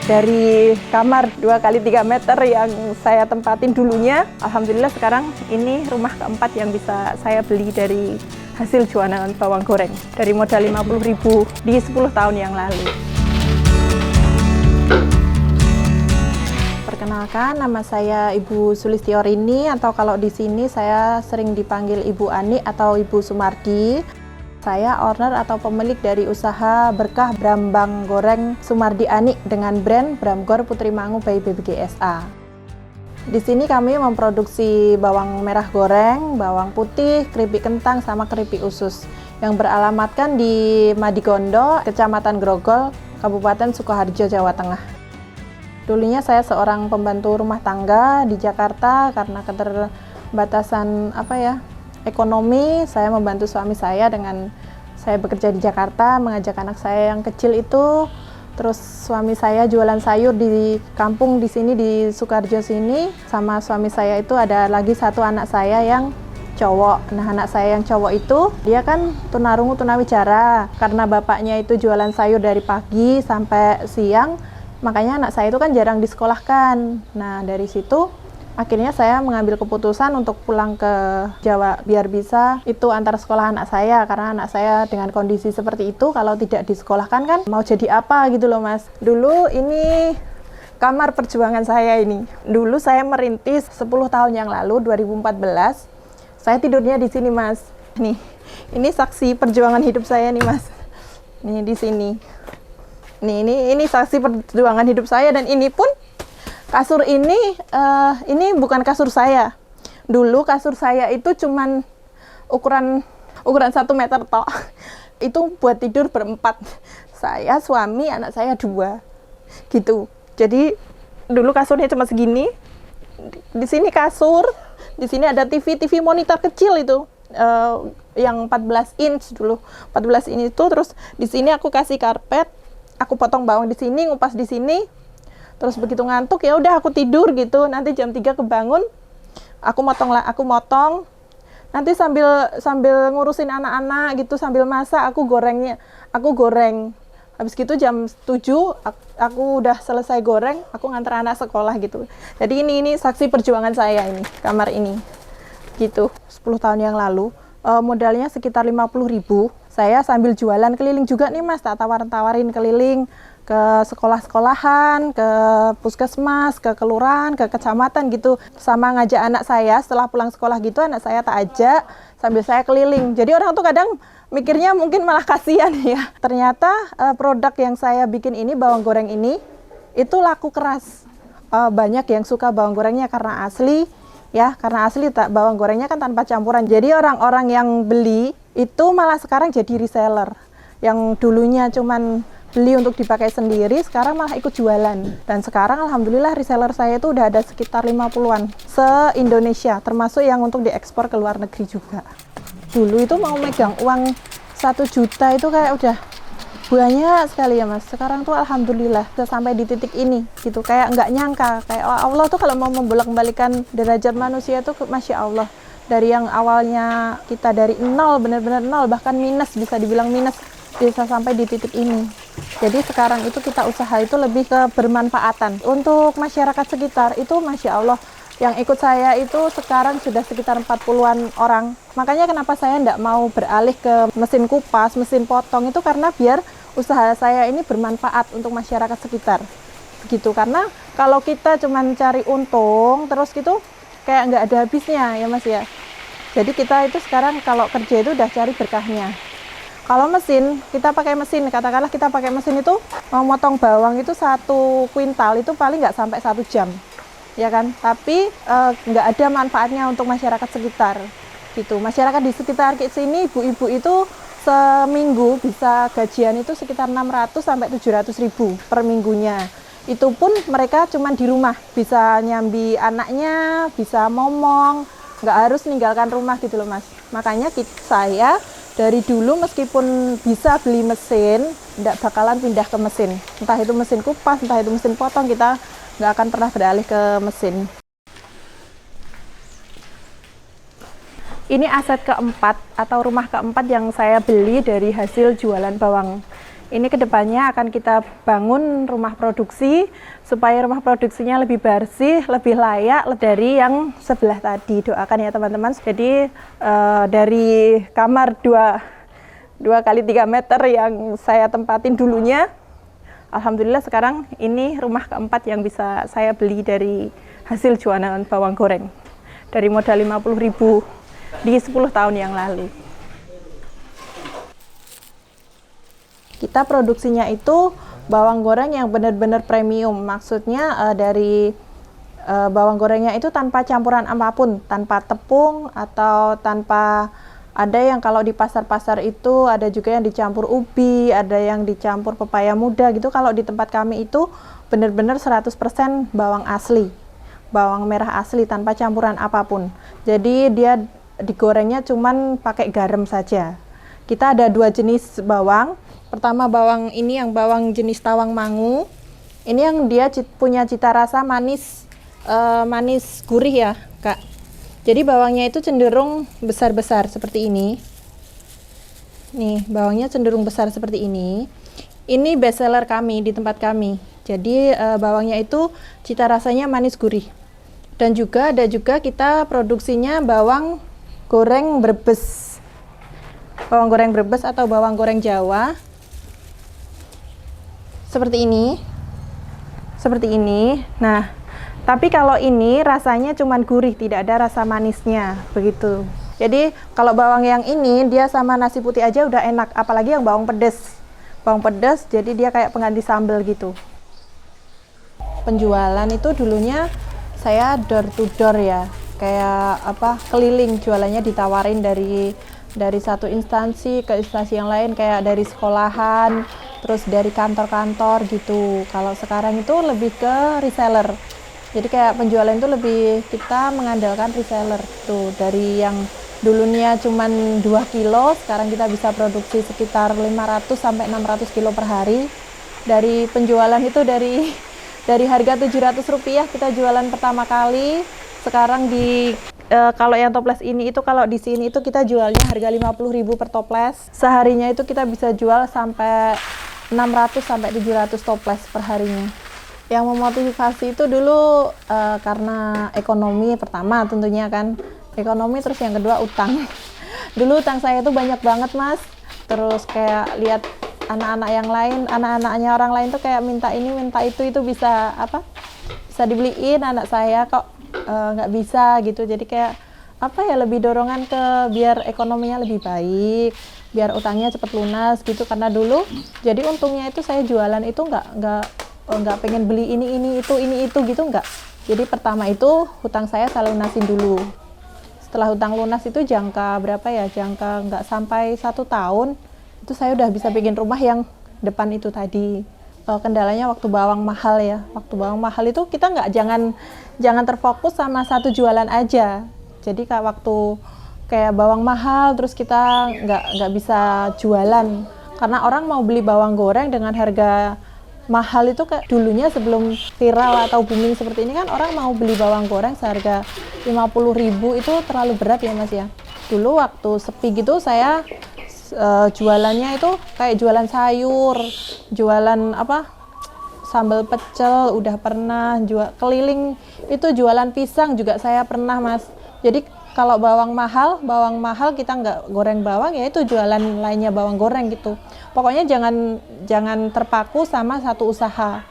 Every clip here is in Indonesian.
Dari kamar 2 x 3 meter yang saya tempatin dulunya, alhamdulillah sekarang ini rumah keempat yang bisa saya beli dari hasil jualan bawang goreng. Dari modal 50.000 di 10 tahun yang lalu. Perkenalkan, nama saya Ibu Sulistiorini, atau kalau di sini saya sering dipanggil Ibu Ani atau Ibu Sumardi. Saya owner atau pemilik dari usaha Berkah Brambang Goreng Sumardi Ani dengan brand Bramgor Putri Mangu by BBG SA. Di sini kami memproduksi bawang merah goreng, bawang putih, keripik kentang, sama keripik usus yang beralamatkan di Madigondo, Kecamatan Grogol, Kabupaten Sukoharjo, Jawa Tengah. Dulunya saya seorang pembantu rumah tangga di Jakarta karena keterbatasan ekonomi. Saya membantu suami saya dengan saya bekerja di Jakarta, mengajak anak saya yang kecil itu. Terus suami saya jualan sayur di kampung di sini, di Sukoharjo sini. Sama suami saya itu ada lagi satu anak saya yang cowok. Nah, anak saya yang cowok itu dia kan tunarungu tunawijara. Karena bapaknya itu jualan sayur dari pagi sampai siang, makanya anak saya itu kan jarang disekolahkan. Nah, dari situ akhirnya saya mengambil keputusan untuk pulang ke Jawa biar bisa itu antar sekolah anak saya, karena anak saya dengan kondisi seperti itu kalau tidak disekolahkan kan mau jadi apa gitu loh Mas. Dulu ini kamar perjuangan saya ini. Dulu saya merintis 10 tahun yang lalu, 2014. Saya tidurnya di sini Mas. Nih, ini saksi perjuangan hidup saya nih Mas. Nih di sini. Nih, ini saksi perjuangan hidup saya, dan ini pun kasur ini bukan kasur saya. Dulu kasur saya itu cuman ukuran 1 meter tok. Itu buat tidur berempat. Saya, suami, anak saya 2. Gitu. Jadi dulu kasurnya cuma segini. Di sini kasur, di sini ada TV monitor kecil itu. Yang 14 inch dulu. 14 inch itu, terus di sini aku kasih karpet. Aku potong bawang di sini, ngupas di sini. Terus begitu ngantuk ya udah aku tidur gitu. Nanti jam 3 kebangun, aku motong. Nanti sambil ngurusin anak-anak gitu, sambil masak aku goreng. Habis gitu jam 7 aku udah selesai goreng, aku nganter anak sekolah gitu. Jadi ini saksi perjuangan saya ini, kamar ini. Gitu. 10 tahun yang lalu, modalnya sekitar 50.000. Saya sambil jualan keliling juga nih Mas, tak tawarin keliling ke sekolah-sekolahan, ke puskesmas, ke kelurahan, ke kecamatan gitu. Sama ngajak anak saya setelah pulang sekolah gitu, anak saya tak ajak sambil saya keliling. Jadi orang tuh kadang mikirnya mungkin malah kasihan ya. Ternyata produk yang saya bikin ini, bawang goreng ini, itu laku keras. Banyak yang suka bawang gorengnya karena asli ya, karena asli bawang gorengnya kan tanpa campuran. Jadi orang-orang yang beli itu malah sekarang jadi reseller. Yang dulunya cuman beli untuk dipakai sendiri, sekarang malah ikut jualan. Dan sekarang alhamdulillah reseller saya itu udah ada sekitar 50-an se-Indonesia, termasuk yang untuk diekspor ke luar negeri juga. Dulu itu mau megang uang 1 juta itu kayak udah banyak sekali ya Mas. Sekarang tuh alhamdulillah udah sampai di titik ini gitu, kayak nggak nyangka. Kayak Allah tuh kalau mau membolak-balikan derajat manusia tuh Masya Allah. Dari yang awalnya kita dari nol, benar-benar nol, bahkan minus, bisa dibilang minus, bisa sampai di titik ini. Jadi sekarang itu kita usaha itu lebih ke bermanfaatan. Untuk masyarakat sekitar itu Masya Allah, yang ikut saya itu sekarang sudah sekitar 40-an orang. Makanya kenapa saya tidak mau beralih ke mesin kupas, mesin potong, itu karena biar usaha saya ini bermanfaat untuk masyarakat sekitar. Begitu, karena kalau kita cuma cari untung terus gitu, kayak nggak ada habisnya ya Mas ya. Jadi kita itu sekarang kalau kerja itu udah cari berkahnya. Kalau mesin, kita pakai mesin, katakanlah kita pakai mesin itu mau motong bawang itu 1 kuintal itu paling nggak sampai 1 jam, ya kan? Tapi nggak ada manfaatnya untuk masyarakat sekitar, gitu. Masyarakat di sekitar sini, ibu-ibu itu seminggu bisa gajian itu sekitar 600 sampai 700.000 per minggunya. Itu pun mereka cuma di rumah, bisa nyambi anaknya, bisa momong, nggak harus meninggalkan rumah gitu loh Mas. Makanya saya dari dulu meskipun bisa beli mesin, tidak bakalan pindah ke mesin. Entah itu mesin kupas, entah itu mesin potong, kita nggak akan pernah beralih ke mesin. Ini aset keempat atau rumah keempat yang saya beli dari hasil jualan bawang Ini kedepannya akan kita bangun rumah produksi supaya rumah produksinya lebih bersih, lebih layak dari yang sebelah tadi. Doakan ya teman-teman. Jadi dari kamar 2 kali 3 meter yang saya tempatin dulunya, alhamdulillah sekarang ini rumah keempat yang bisa saya beli dari hasil jualan bawang goreng. Dari modal 50.000 di 10 tahun yang lalu. Kita produksinya itu bawang goreng yang benar-benar premium. Maksudnya dari bawang gorengnya itu tanpa campuran apapun, tanpa tepung atau tanpa, ada yang kalau di pasar-pasar itu ada juga yang dicampur ubi, ada yang dicampur pepaya muda gitu. Kalau di tempat kami itu benar-benar 100% bawang asli. Bawang merah asli tanpa campuran apapun. Jadi dia digorengnya cuman pakai garam saja. Kita ada 2 jenis bawang. Pertama bawang ini yang bawang jenis Tawangmangu. Ini yang dia punya cita rasa manis, manis gurih ya Kak. Jadi bawangnya itu cenderung besar-besar seperti ini. Nih bawangnya cenderung besar seperti ini. Ini best seller kami di tempat kami. Jadi bawangnya itu cita rasanya manis gurih. Dan juga ada juga kita produksinya bawang goreng Brebes. Bawang goreng Brebes atau bawang goreng Jawa. Seperti ini. Seperti ini. Nah, tapi kalau ini rasanya cuman gurih, tidak ada rasa manisnya, begitu. Jadi kalau bawang yang ini dia sama nasi putih aja udah enak, apalagi yang bawang pedas. Bawang pedas jadi dia kayak pengganti sambal gitu. Penjualan itu dulunya saya door to door ya, kayak keliling jualannya, ditawarin dari satu instansi ke instansi yang lain, kayak dari sekolahan, terus dari kantor-kantor gitu. Kalau sekarang itu lebih ke reseller. Jadi kayak penjualan itu lebih kita mengandalkan reseller tuh, dari yang dulunya cuman 2 kilo, sekarang kita bisa produksi sekitar 500 sampai 600 kilo per hari. Dari penjualan itu dari harga Rp700 kita jualan pertama kali. Sekarang kalau yang toples ini itu, kalau di sini itu kita jualnya harga 50.000 per toples. Seharinya itu kita bisa jual sampai 600 sampai 700 toples per harinya. Yang memotivasi itu dulu karena ekonomi pertama tentunya kan. Ekonomi, terus yang kedua utang. Dulu utang saya itu banyak banget Mas. Terus kayak lihat anak-anak yang lain, anak-anaknya orang lain tuh kayak minta ini minta itu bisa bisa dibeliin, anak saya kok nggak bisa gitu. Jadi kayak lebih dorongan ke biar ekonominya lebih baik, biar utangnya cepat lunas gitu. Karena dulu jadi untungnya itu saya jualan itu nggak pengen beli ini itu gitu, nggak. Jadi pertama itu hutang saya lunasin dulu. Setelah hutang lunas itu jangka berapa ya, jangka nggak sampai 1 tahun itu saya udah bisa bikin rumah yang depan itu tadi. Kendalanya waktu bawang mahal ya. Waktu bawang mahal itu kita jangan terfokus sama satu jualan aja. Jadi waktu kayak bawang mahal terus kita nggak bisa jualan. Karena orang mau beli bawang goreng dengan harga mahal itu kayak dulunya sebelum viral atau booming seperti ini kan, orang mau beli bawang goreng seharga 50.000 itu terlalu berat ya Mas ya. Dulu waktu sepi gitu saya jualannya itu kayak jualan sayur, jualan sambal pecel, udah pernah keliling itu jualan pisang juga saya pernah Mas. Jadi kalau bawang mahal kita nggak goreng bawang, ya itu jualan lainnya bawang goreng gitu. Pokoknya jangan terpaku sama satu usaha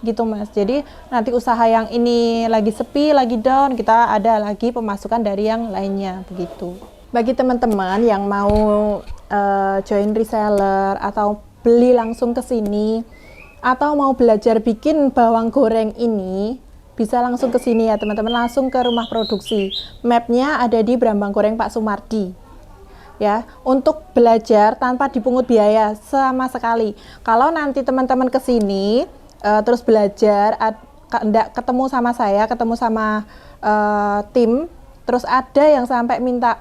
gitu Mas. Jadi nanti usaha yang ini lagi sepi, lagi down, kita ada lagi pemasukan dari yang lainnya begitu. Bagi teman-teman yang mau join reseller atau beli langsung ke sini atau mau belajar bikin bawang goreng ini, bisa langsung ke sini ya teman-teman, langsung ke rumah produksi. Mapnya ada di Brambang Goreng Pak Sumardi. Ya, untuk belajar tanpa dipungut biaya sama sekali. Kalau nanti teman-teman ke sini terus belajar, ketemu sama saya, ketemu sama tim, terus ada yang sampai minta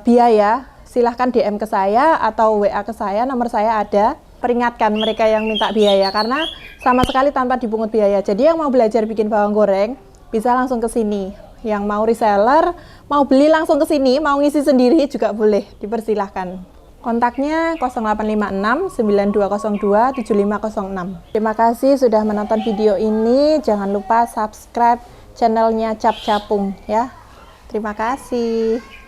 biaya, silahkan DM ke saya atau WA ke saya, nomor saya ada. Peringatkan mereka yang minta biaya karena sama sekali tanpa dipungut biaya. Jadi yang mau belajar bikin bawang goreng bisa langsung ke sini. Yang mau reseller, mau beli langsung ke sini, mau ngisi sendiri juga boleh, dipersilahkan. Kontaknya 0856 9202 7506. Terima kasih sudah menonton video ini. Jangan lupa subscribe channelnya Cap Capung ya. Terima kasih.